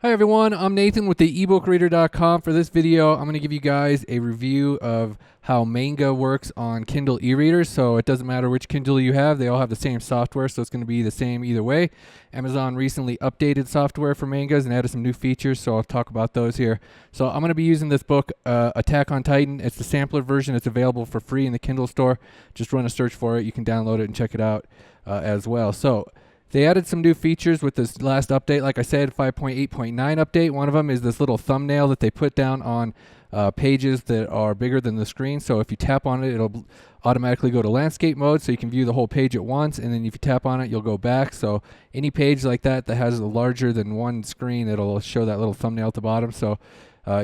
Hi everyone, I'm Nathan with the ebookreader.com. For this video, I'm going to give you guys a review of how Manga works on Kindle e-readers. So it doesn't matter which Kindle you have, they all have the same software, so it's going to be the same either way. Amazon recently updated software for mangas and added some new features, so I'll talk about those here. So I'm going to be using this book, Attack on Titan. It's the sampler version. It's available for free in the Kindle store. Just run a search for it. You can download it and check it out as well. So they added some new features with this last update. Like I said, 5.8.9 update. One of them is this little thumbnail that they put down on pages that are bigger than the screen. So if you tap on it, it'll automatically go to landscape mode, so you can view the whole page at once. And then if you tap on it, you'll go back. So any page like that that has a larger than one screen, it'll show that little thumbnail at the bottom. So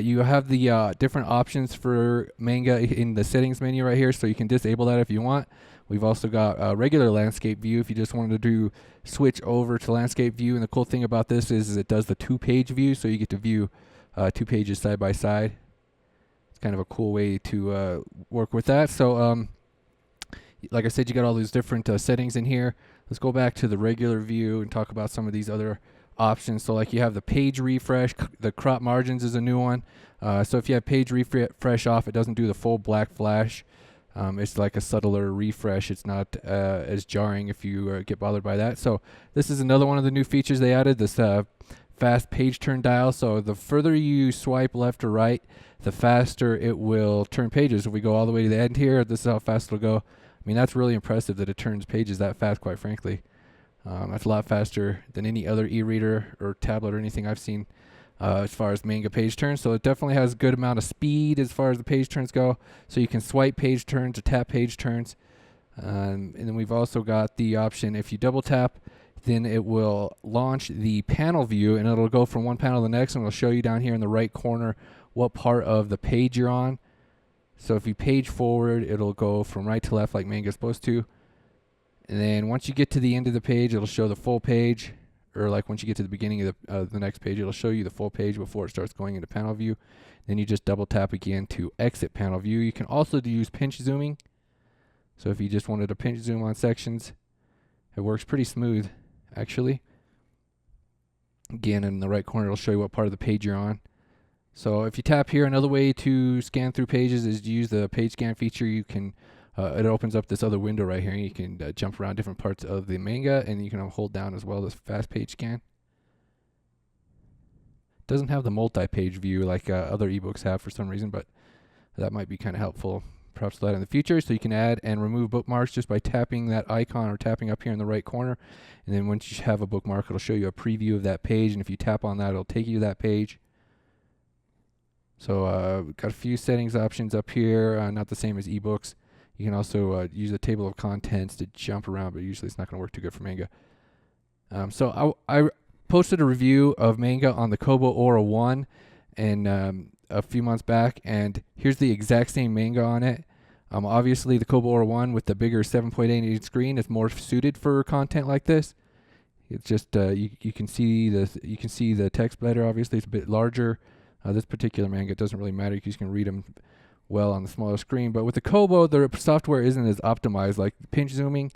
you have the different options for Manga in the settings menu right here, so you can disable that if you want. We've also got a regular landscape view if you just wanted to switch over to landscape view. And the cool thing about this is it does the two-page view, so you get to view two pages side by side. It's kind of a cool way to work with that. So like I said, you got all these different settings in here. Let's go back to the regular view and talk about some of these other options. So like you have the page refresh, the crop margins is a new one. So if you have page refresh off, it doesn't do the full black flash. It's like a subtler refresh. It's not as jarring if you get bothered by that. So this is another one of the new features they added, this fast page turn dial. So the further you swipe left or right, the faster it will turn pages. If we go all the way to the end here, this is how fast it'll go. I mean, that's really impressive that it turns pages that fast, quite frankly. That's a lot faster than any other e-reader or tablet or anything I've seen as far as Manga page turns. So it definitely has a good amount of speed as far as the page turns go. So you can swipe page turns or tap page turns. And then we've also got the option, if you double tap, then it will launch the panel view, and it'll go from one panel to the next, and it'll show you down here in the right corner what part of the page you're on. So if you page forward, it'll go from right to left like Manga's supposed to. And then once you get to the end of the page, it'll show the full page. Or like once you get to the beginning of the next page, it'll show you the full page before it starts going into panel view. Then you just double tap again to exit panel view. You can also use pinch zooming. So if you just wanted to pinch zoom on sections, it works pretty smooth, actually. Again, in the right corner, it'll show you what part of the page you're on. So if you tap here, another way to scan through pages is to use the page scan feature. You can it opens up this other window right here, and you can jump around different parts of the manga, and you can hold down as well this fast page scan. Doesn't have the multi-page view like other ebooks have for some reason, but that might be kind of helpful perhaps that in the future. So you can add and remove bookmarks just by tapping that icon or tapping up here in the right corner. And then once you have a bookmark, it'll show you a preview of that page, and if you tap on that, it'll take you to that page. So we've got a few settings options up here, not the same as ebooks. You can also use a table of contents to jump around, but usually it's not going to work too good for Manga. So I posted a review of Manga on the Kobo Aura One and a few months back, and here's the exact same Manga on it. Obviously, the Kobo Aura One with the bigger 7.8-inch screen is more suited for content like this. It's just you can see the text better. Obviously, it's a bit larger. This particular Manga, it doesn't really matter because you can read them well on the smaller screen. But with the Kobo, the software isn't as optimized. Like pinch zooming,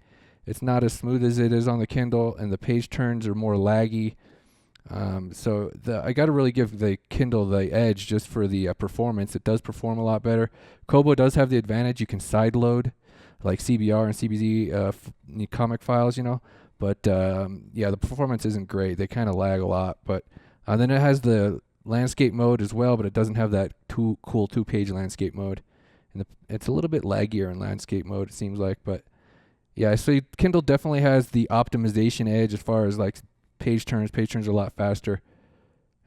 it's not as smooth as it is on the Kindle, and the page turns are more laggy. So I got to really give the Kindle the edge just for the performance. It does perform a lot better. Kobo does have the advantage. You can sideload like CBR and CBZ comic files, you know. But yeah, the performance isn't great. They kind of lag a lot. But then it has the landscape mode as well, but it doesn't have that cool two-page landscape mode, and it's a little bit laggier in landscape mode, it seems like. But yeah, so Kindle definitely has the optimization edge as far as like page turns are a lot faster,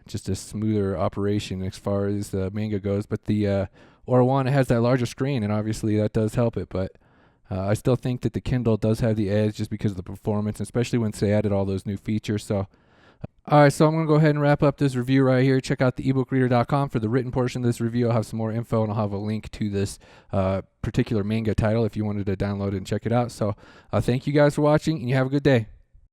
just a smoother operation as far as the Manga goes. But the Aura One, it has that larger screen, and obviously that does help it. But I still think that the Kindle does have the edge just because of the performance, especially once they added all those new features. So alright, so I'm going to go ahead and wrap up this review right here. Check out the ebookreader.com for the written portion of this review. I'll have some more info, and I'll have a link to this particular Manga title if you wanted to download it and check it out. So thank you guys for watching, and you have a good day.